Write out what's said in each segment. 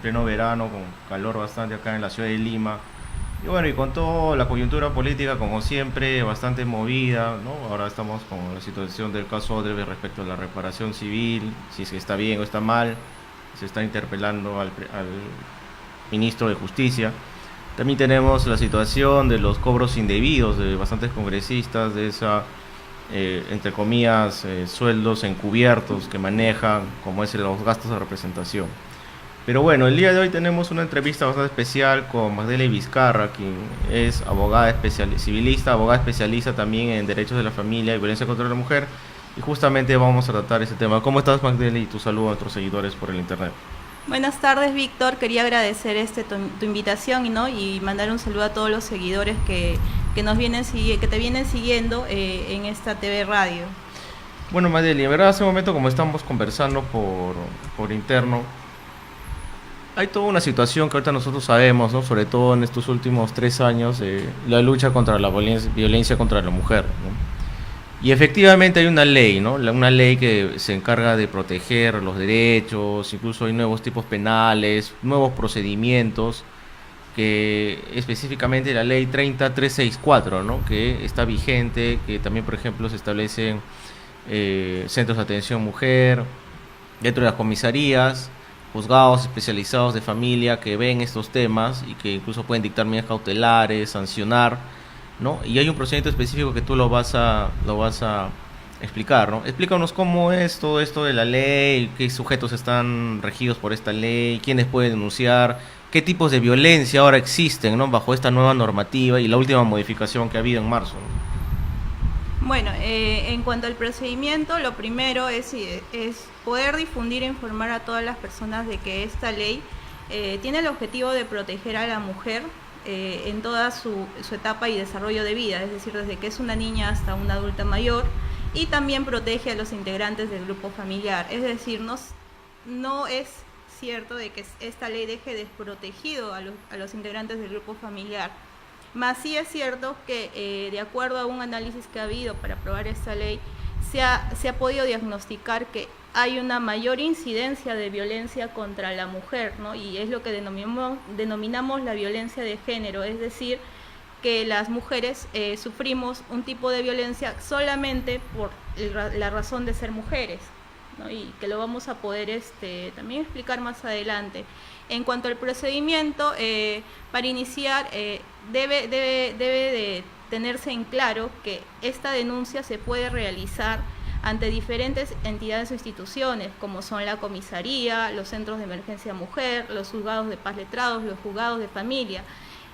pleno verano, con calor bastante acá en la ciudad de Lima. Y bueno, y con toda la coyuntura política, como siempre, bastante movida, ¿no? Ahora estamos con la situación del caso Odebrecht respecto a la reparación civil, si es que está bien o está mal. Se está interpelando al ministro de Justicia. También tenemos la situación de los cobros indebidos de bastantes congresistas, de esa, entre comillas, sueldos encubiertos que manejan, como es los gastos de representación. Pero bueno, el día de hoy tenemos una entrevista bastante especial con Magdalena Vizcarra, quien es abogada civilista, abogada especialista también en derechos de la familia y violencia contra la mujer. Y justamente vamos a tratar ese tema. ¿Cómo estás, Magdalena? Y tu saludo a nuestros seguidores por el internet. Buenas tardes, Víctor. Quería agradecer tu invitación y mandar un saludo a todos los seguidores que te vienen siguiendo en esta TV Radio. Bueno, Magdalena, en verdad hace un momento como estamos conversando por interno, hay toda una situación que ahorita nosotros sabemos, ¿no? Sobre todo en estos últimos 3 años, la lucha contra la violencia contra la mujer, ¿no? Y efectivamente hay una ley, ¿no? Una ley que se encarga de proteger los derechos, incluso hay nuevos tipos penales, nuevos procedimientos, que específicamente la ley 30364, ¿no? Que está vigente, que también, por ejemplo, se establecen centros de atención mujer, dentro de las comisarías, juzgados especializados de familia que ven estos temas y que incluso pueden dictar medidas cautelares, sancionar, ¿no? Y hay un procedimiento específico que tú lo vas a explicar, ¿no? Explícanos cómo es todo esto de la ley, qué sujetos están regidos por esta ley, quiénes pueden denunciar, qué tipos de violencia ahora existen, ¿no? Bajo esta nueva normativa y la última modificación que ha habido en marzo, ¿no? Bueno, en cuanto al procedimiento, lo primero es poder difundir e informar a todas las personas de que esta ley tiene el objetivo de proteger a la mujer en toda su etapa y desarrollo de vida, es decir, desde que es una niña hasta una adulta mayor, y también protege a los integrantes del grupo familiar. Es decir, no es cierto de que esta ley deje desprotegido a los integrantes del grupo familiar. Más sí es cierto que de acuerdo a un análisis que ha habido para aprobar esta ley, se ha podido diagnosticar que hay una mayor incidencia de violencia contra la mujer, ¿no? Y es lo que denominamos la violencia de género, es decir, que las mujeres sufrimos un tipo de violencia solamente por la razón de ser mujeres, ¿no? Y que lo vamos a poder también explicar más adelante. En cuanto al procedimiento, para iniciar, debe de tenerse en claro que esta denuncia se puede realizar ante diferentes entidades o instituciones, como son la comisaría, los centros de emergencia mujer, los juzgados de paz letrados, los juzgados de familia.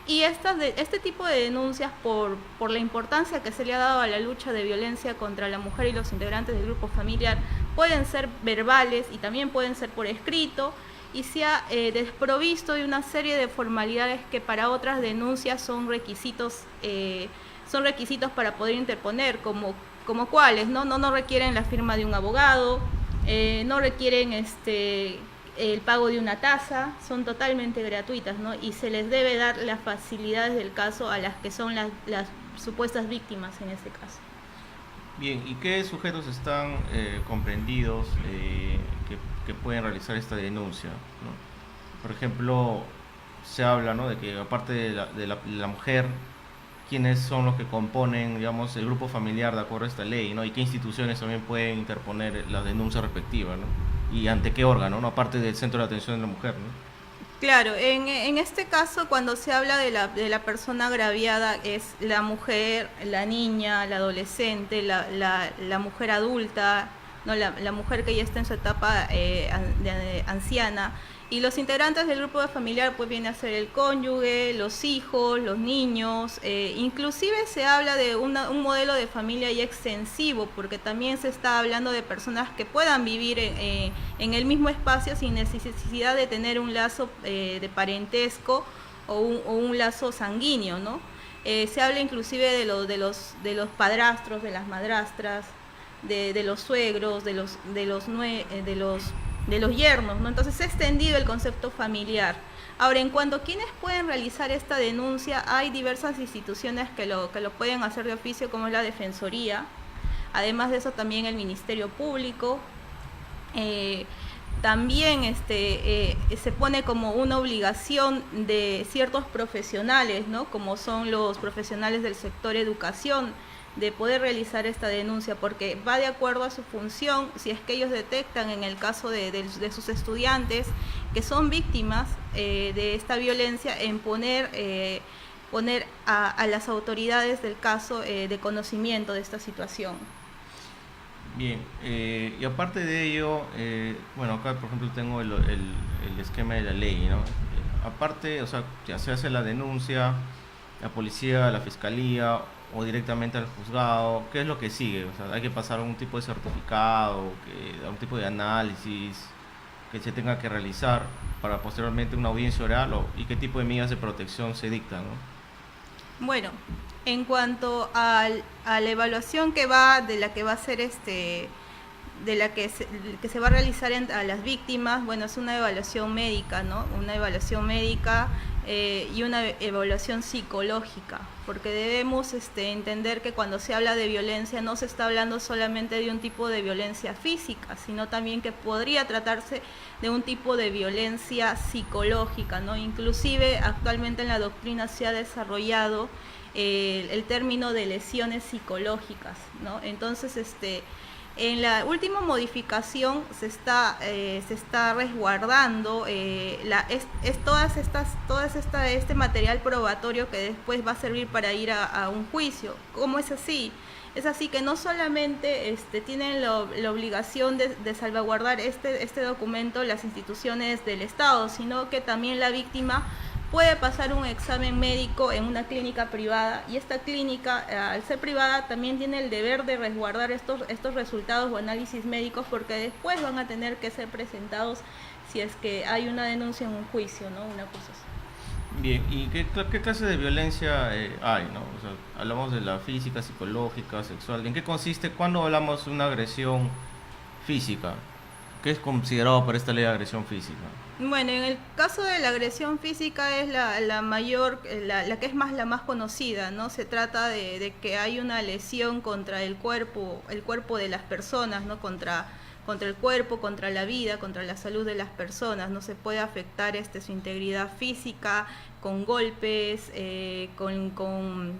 Y este tipo de denuncias, por la importancia que se le ha dado a la lucha de violencia contra la mujer y los integrantes del grupo familiar, pueden ser verbales y también pueden ser por escrito, y se ha desprovisto de una serie de formalidades que para otras denuncias son requisitos para poder interponer, como cuáles, ¿no? No requieren la firma de un abogado, no requieren el pago de una tasa, son totalmente gratuitas, ¿no? Y se les debe dar las facilidades del caso a las que son las supuestas víctimas en este caso. Bien, ¿y qué sujetos están comprendidos que pueden realizar esta denuncia, ¿no? Por ejemplo, se habla, ¿no? De que aparte de la mujer, quiénes son los que componen, digamos, el grupo familiar de acuerdo a esta ley, ¿no? Y qué instituciones también pueden interponer las denuncias respectivas, ¿no? Y ante qué órgano, ¿no? Aparte del Centro de Atención de la Mujer, ¿no? Claro, en este caso, cuando se habla de la persona agraviada, es la mujer, la niña, la adolescente, la mujer adulta, ¿no? La mujer que ya está en su etapa de anciana. Y los integrantes del grupo de familiar pues viene a ser el cónyuge, los hijos, los niños, inclusive se habla de un modelo de familia ya extensivo, porque también se está hablando de personas que puedan vivir en el mismo espacio sin necesidad de tener un lazo de parentesco o un lazo sanguíneo, ¿no? Se habla inclusive de los padrastros, de las madrastras, de los suegros, de los yernos, ¿no? Entonces se ha extendido el concepto familiar. Ahora, en cuanto a quienes pueden realizar esta denuncia, hay diversas instituciones que lo pueden hacer de oficio, como es la Defensoría. Además de eso, también el Ministerio Público. También se pone como una obligación de ciertos profesionales, ¿no? Como son los profesionales del sector educación, de poder realizar esta denuncia, porque va de acuerdo a su función. Si es que ellos detectan en el caso de sus estudiantes que son víctimas de esta violencia, en poner a las autoridades del caso de conocimiento de esta situación. Bien, y aparte de ello, bueno, acá por ejemplo tengo el esquema de la ley, ¿no? Aparte, o sea, ya se hace la denuncia, la policía, la fiscalía o directamente al juzgado, ¿qué es lo que sigue? O sea, hay que pasar un tipo de certificado, un tipo de análisis que se tenga que realizar para posteriormente una audiencia oral y qué tipo de medidas de protección se dictan, ¿no? Bueno, en cuanto a la evaluación de la que va a ser de la que se va a realizar a las víctimas, bueno, es una evaluación médica, ¿no? Una evaluación médica y una evaluación psicológica, porque debemos entender que cuando se habla de violencia no se está hablando solamente de un tipo de violencia física, sino también que podría tratarse de un tipo de violencia psicológica, ¿no? Inclusive actualmente en la doctrina se ha desarrollado el término de lesiones psicológicas, ¿no? Entonces, en la última modificación se está resguardando este material probatorio que después va a servir para ir a un juicio. ¿Cómo es así? Es así que no solamente tienen la obligación de salvaguardar este documento las instituciones del Estado, sino que también la víctima puede pasar un examen médico en una clínica privada, y esta clínica, al ser privada, también tiene el deber de resguardar estos resultados o análisis médicos, porque después van a tener que ser presentados si es que hay una denuncia en un juicio, ¿no? Una cosa así. Bien, ¿y qué clase de violencia hay, no? O sea, hablamos de la física, psicológica, sexual. ¿En qué consiste cuando hablamos de una agresión física? ¿Qué es considerado por esta ley de agresión física? Bueno, en el caso de la agresión física es la mayor, la que es la más conocida, ¿no? Se trata de que hay una lesión contra el cuerpo de las personas, ¿no? Contra el cuerpo, contra la vida, contra la salud de las personas. No se puede afectar su integridad física con golpes, con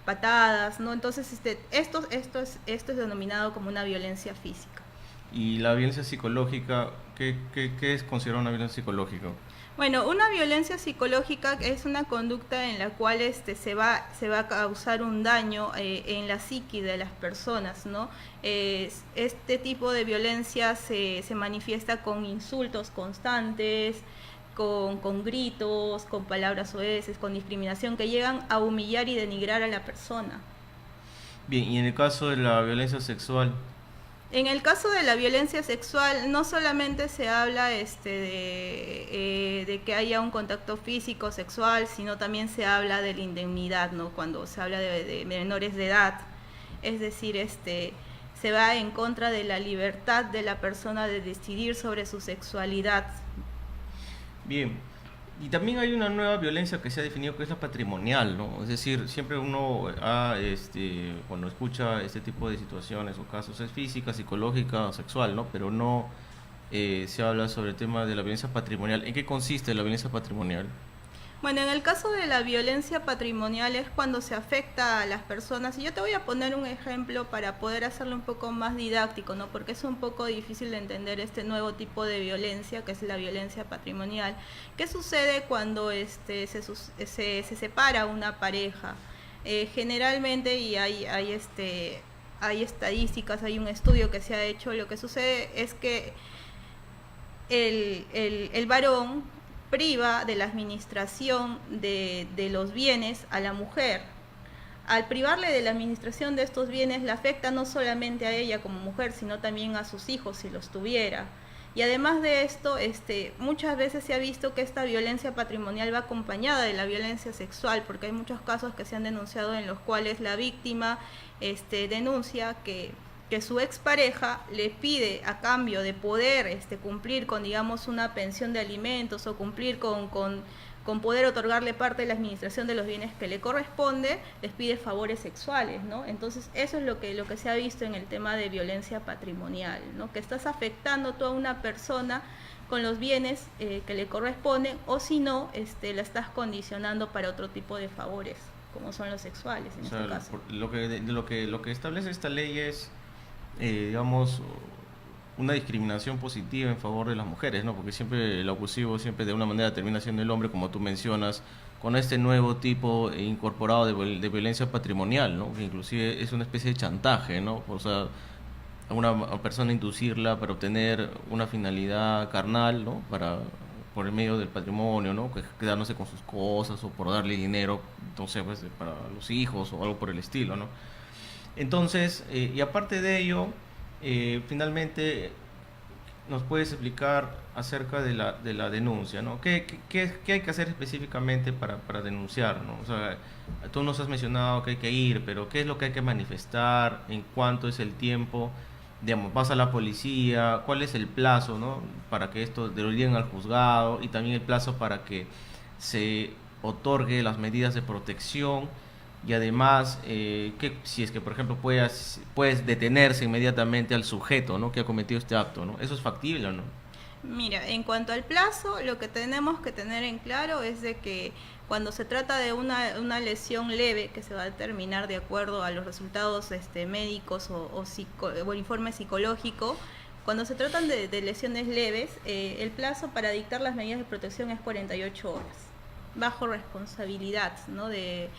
patadas, ¿no? Entonces, esto es denominado como una violencia física. ¿Y la violencia psicológica, qué es considerado una violencia psicológica? Bueno, una violencia psicológica es una conducta en la cual se va a causar un daño en la psique de las personas, ¿no? Este tipo de violencia se manifiesta con insultos constantes, con gritos, con palabras soeces, con discriminación que llegan a humillar y denigrar a la persona. Bien, y en el caso de la violencia sexual. En el caso de la violencia sexual, no solamente se habla de que haya un contacto físico, sexual, sino también se habla de la indemnidad, ¿no? Cuando se habla de menores de edad. Es decir, se va en contra de la libertad de la persona de decidir sobre su sexualidad. Bien. Y también hay una nueva violencia que se ha definido, que es la patrimonial, ¿no? Es decir, siempre uno cuando escucha este tipo de situaciones o casos es física, psicológica o sexual, ¿no? Pero no se habla sobre el tema de la violencia patrimonial. ¿En qué consiste la violencia patrimonial? Bueno, en el caso de la violencia patrimonial es cuando se afecta a las personas, y yo te voy a poner un ejemplo para poder hacerlo un poco más didáctico, ¿no? Porque es un poco difícil de entender este nuevo tipo de violencia, que es la violencia patrimonial. ¿Qué sucede cuando se separa una pareja? Generalmente, y hay estadísticas, hay un estudio que se ha hecho, lo que sucede es que el varón priva de la administración de los bienes a la mujer. Al privarle de la administración de estos bienes, le afecta no solamente a ella como mujer, sino también a sus hijos si los tuviera. Y además de esto, muchas veces se ha visto que esta violencia patrimonial va acompañada de la violencia sexual, porque hay muchos casos que se han denunciado en los cuales la víctima denuncia que que su expareja le pide a cambio de poder cumplir con, digamos, una pensión de alimentos o cumplir con poder otorgarle parte de la administración de los bienes que le corresponde, les pide favores sexuales, ¿no? Entonces eso es lo que se ha visto en el tema de violencia patrimonial, ¿no? Que estás afectando tú a una persona con los bienes que le corresponden, o si no, la estás condicionando para otro tipo de favores, como son los sexuales en este caso. Lo que establece esta ley es, digamos, una discriminación positiva en favor de las mujeres, ¿no? Porque siempre el abusivo siempre de una manera termina siendo el hombre, como tú mencionas, con este nuevo tipo incorporado de violencia patrimonial, ¿no? Que inclusive es una especie de chantaje, ¿no? O sea, a una persona inducirla para obtener una finalidad carnal, ¿no? Por el medio del patrimonio, ¿no? Quedándose con sus cosas o por darle dinero, entonces, pues, para los hijos o algo por el estilo, ¿no? Entonces, y aparte de ello, finalmente, ¿nos puedes explicar acerca de la denuncia, ¿no? ¿Qué hay que hacer específicamente para denunciar, ¿no? O sea, tú nos has mencionado que hay que ir, pero ¿qué es lo que hay que manifestar? ¿En cuánto es el tiempo? Digamos, vas a la policía, ¿cuál es el plazo, ¿no? Para que esto lo lleguen al juzgado, y también el plazo para que se otorgue las medidas de protección, y además que si es que por ejemplo puedes detenerse inmediatamente al sujeto, ¿no? Que ha cometido este acto, ¿no? ¿Eso es factible o no? Mira, en cuanto al plazo, lo que tenemos que tener en claro es de que cuando se trata de una lesión leve, que se va a determinar de acuerdo a los resultados médicos o informe psicológico, cuando se tratan de lesiones leves, el plazo para dictar las medidas de protección es 48 horas, bajo responsabilidad, ¿no? de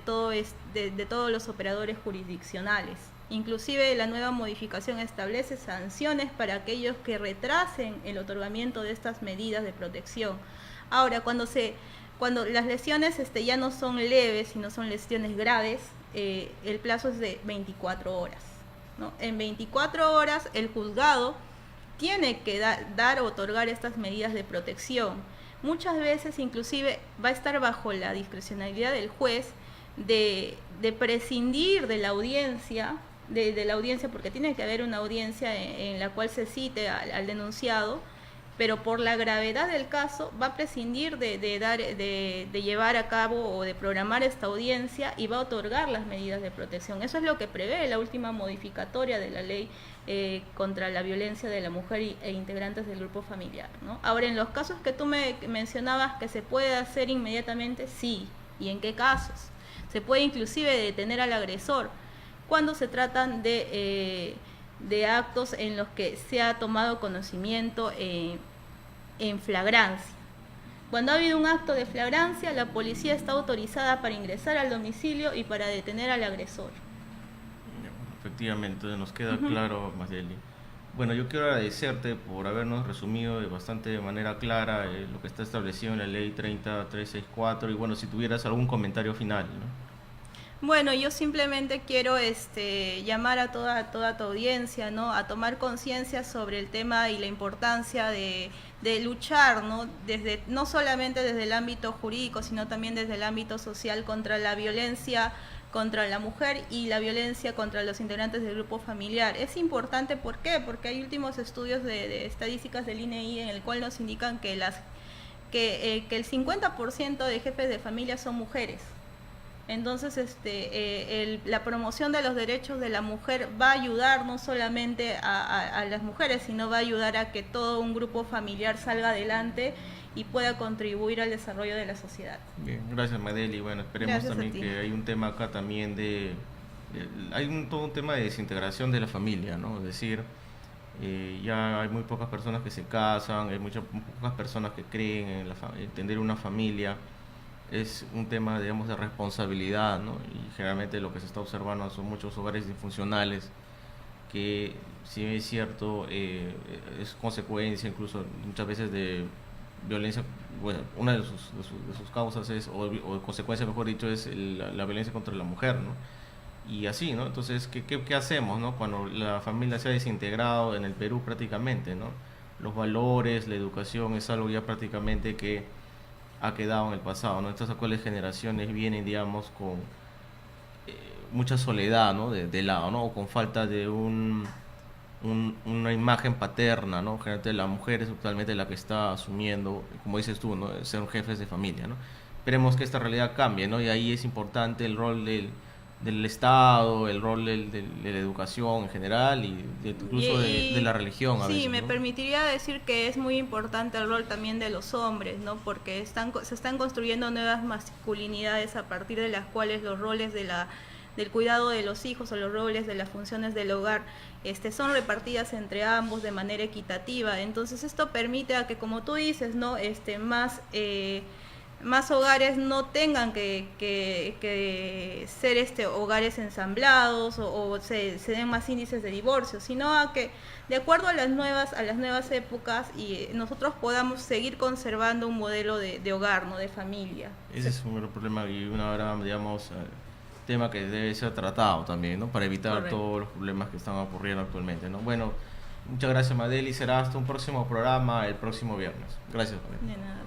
todos los operadores jurisdiccionales. Inclusive la nueva modificación establece sanciones para aquellos que retrasen el otorgamiento de estas medidas de protección. Ahora, cuando las lesiones ya no son leves, sino son lesiones graves, el plazo es de 24 horas, ¿no? En 24 horas el juzgado tiene que dar o otorgar estas medidas de protección. Muchas veces inclusive va a estar bajo la discrecionalidad del juez de prescindir de la audiencia, de la audiencia, porque tiene que haber una audiencia en la cual se cite al denunciado, pero por la gravedad del caso va a prescindir de llevar a cabo o de programar esta audiencia, y va a otorgar las medidas de protección. Eso es lo que prevé la última modificatoria de la ley contra la violencia de la mujer e integrantes del grupo familiar, ¿no? Ahora, en los casos que tú me mencionabas que se puede hacer inmediatamente, sí. ¿Y en qué casos? Se puede inclusive detener al agresor cuando se tratan de actos en los que se ha tomado conocimiento en flagrancia. Cuando ha habido un acto de flagrancia, la policía está autorizada para ingresar al domicilio y para detener al agresor. Efectivamente, nos queda claro, Mayeli. Bueno, yo quiero agradecerte por habernos resumido de manera clara lo que está establecido en la ley 30364, y bueno, si tuvieras algún comentario final, ¿no? Bueno, yo simplemente quiero llamar a toda tu audiencia, ¿no? A tomar conciencia sobre el tema y la importancia de luchar, ¿no? No solamente desde el ámbito jurídico, sino también desde el ámbito social, contra la violencia contra la mujer y la violencia contra los integrantes del grupo familiar. Es importante, ¿por qué? Porque hay últimos estudios de estadísticas del INEI en el cual nos indican que el 50% de jefes de familia son mujeres. Entonces, la promoción de los derechos de la mujer va a ayudar no solamente a las mujeres, sino va a ayudar a que todo un grupo familiar salga adelante y pueda contribuir al desarrollo de la sociedad. Bien, gracias, Mayeli. Bueno, esperemos también que hay un tema acá también todo un tema de desintegración de la familia, ¿no? Es decir, ya hay muy pocas personas que se casan, hay pocas personas que creen en tener una familia. Es un tema, digamos, de responsabilidad, ¿no? Y generalmente lo que se está observando son muchos hogares disfuncionales que, si es cierto, es consecuencia incluso muchas veces de violencia. Bueno, una de sus causas es, o consecuencia mejor dicho, es la violencia contra la mujer, ¿no? Y así, ¿no? Entonces, ¿qué hacemos, ¿no? Cuando la familia se ha desintegrado en el Perú prácticamente, ¿no? Los valores, la educación es algo ya prácticamente que ha quedado en el pasado, ¿no? Estas actuales generaciones vienen, digamos, con mucha soledad, ¿no? De lado, ¿no? O con falta de una imagen paterna, ¿no? Generalmente la mujer es actualmente la que está asumiendo, como dices tú, ¿no? Ser jefes de familia, ¿no? Esperemos que esta realidad cambie, ¿no? Y ahí es importante el rol del Estado, el rol de la educación en general y incluso de la religión a sí, veces, me ¿no? permitiría decir que es muy importante el rol también de los hombres, ¿no? Porque se están construyendo nuevas masculinidades a partir de las cuales los roles del cuidado de los hijos o los roles de las funciones del hogar son repartidas entre ambos de manera equitativa. Entonces esto permite a que, como tú dices, ¿no? Más hogares no tengan que ser hogares ensamblados o se den más índices de divorcio, sino a que de acuerdo a las nuevas épocas y nosotros podamos seguir conservando un modelo de hogar, ¿no? De familia. Ese es un gran problema y una gran, digamos, tema que debe ser tratado también, ¿no? Para evitar Correcto. todos los problemas que están ocurriendo actualmente, ¿no? Bueno, muchas gracias, Madeli. Será hasta un próximo programa el próximo viernes. Gracias, Madeli. De nada.